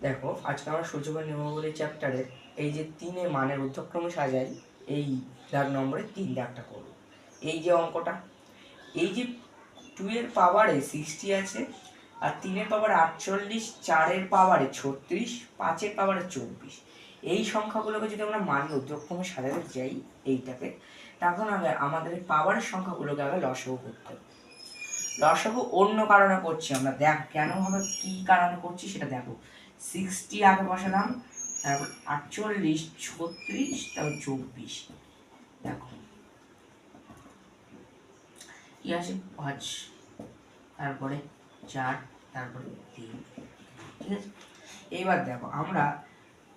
দেখো, আজকে আমরা সূচকের নিয়মাবলী চ্যাপ্টারে এই যে 3 মানের ঊর্ধ্বক্রমে সাজাই, এই দাগ নম্বরে 3 দাগটা করব। এই যে অঙ্কটা, এই যে 2 এর পাওয়ারে 60 আছে, আর 3 এর পাওয়ারে 48, 4 এর পাওয়ারে 36, 5 এর পাওয়ারে 24, এই সংখ্যাগুলোকে যদি আমরা মান ঊর্ধ্বক্রমে সাজাতে যাই এইটাকে, তখন আমাদের পাওয়ারের সংখ্যাগুলোকে আগে লসাগু করতে হবে। লসাগু অন্য কারণে করছি আমরা, দেখ কেন হবে, কি কারণে করছি সেটা দেখো। 60 আগে বসালাম, তারপর 48, 36, তারপর 24। দেখো কি আসে, 5, তারপরে 4, তারপরে 3। ঠিক আছে, এইবার দেখো আমরা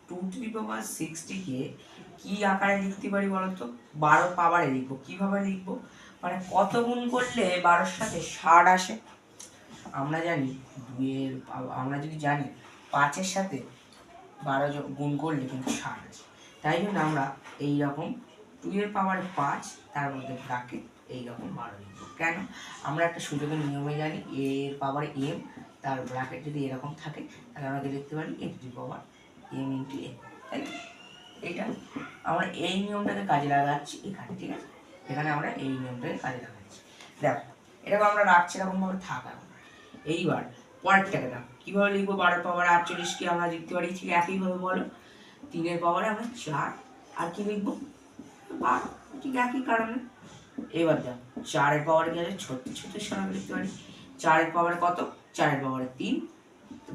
2 to the power 60 কে কি আকারে লিখতে পারি বলতো? 12 পাওয়ারে লিখবো। কিভাবে লিখবো? মানে কত গুণ করলে 12-এর সাথে 60 আসে? আমরা জানি আমরা যদি জানি 5-এর সাথে 12 গুণ করলে কিন্তু 60 আসে। তাই জন্য আমরা এইরকম 2 এর পাওয়ারে 5, তার মধ্যে ব্র্যাকেট এইরকম 12 লিখবো। কেন? আমরা একটা সূচকের নিয়মে জানি a এর পাওয়ারে m, তার ব্র্যাকেট যদি এরকম থাকে তাহলে আমরা লিখতে পারি a to the power m into a। তাই এইটা আমরা এই নিয়মটাকে কাজে লাগাচ্ছি এখানে। ঠিক আছে, এখানে আমরা এই নিয়মটাকে কাজে লাগাচ্ছি। দেখো, এটাকে আমরা রাখছি এরকমভাবে থাকা। এইবার পরেরটাকে দাও, কীভাবে লিখবো? 12 পাওয়ার 48কে আমরা লিখতে পারি ঠিক একইভাবে, বলো। 3 এর পাওয়ারে আমরা 4, আর কি লিখবো? 8, ঠিক একই কারণে। এবার দেখো 4 এর পাওয়ারে কি আছে? 36 আমরা লিখতে পারি। 4 এর পাওয়ারে কত? 4 এর পাওয়ারে 3,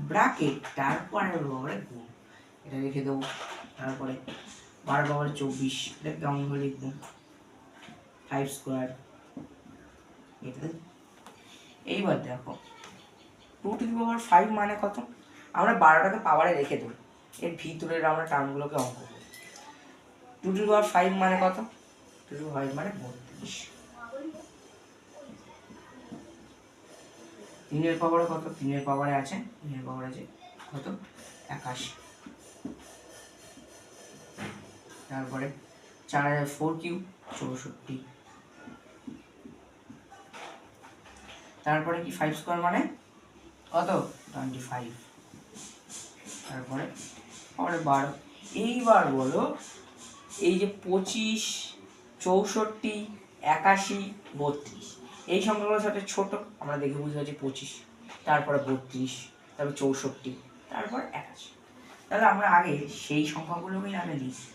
ব্র্যাকেট তারপরের পাওয়ারে গুণ, এটা লিখে দেবো। তারপরে 12 পাওয়ারে 24, এটা কেমন করে লিখবো? 5 স্কোয়ার। এটা এইবার দেখো 2 to the power 5 মানে কত? আমরা 12টাকে পাওয়ারে রেখে দেবো, এর ভিতরের আমরা টার্মগুলোকে অঙ্ক করব। 2 to the power 5 মানে কত? 2 to the power 5 মানে 32। 3 এর পাওয়ারে কত? 3 এর পাওয়ারে আছে, 3 এর পাওয়ারে আছে কত? 81। তারপরে 4 আর 4 কিউব 64। তারপরে কি 5 স্কোয়ার মানে কত? 25। তারপরে 12। এইবার বলো, এই যে 25, 64, 81, 32, এই সংখ্যাগুলোর সাথে ছোট আমরা দেখে বুঝতে পারছি 25, তারপরে 32, তারপর 64, তারপর 81। তাহলে আমরা আগে সেই সংখ্যাগুলোকেই আগে লিখি।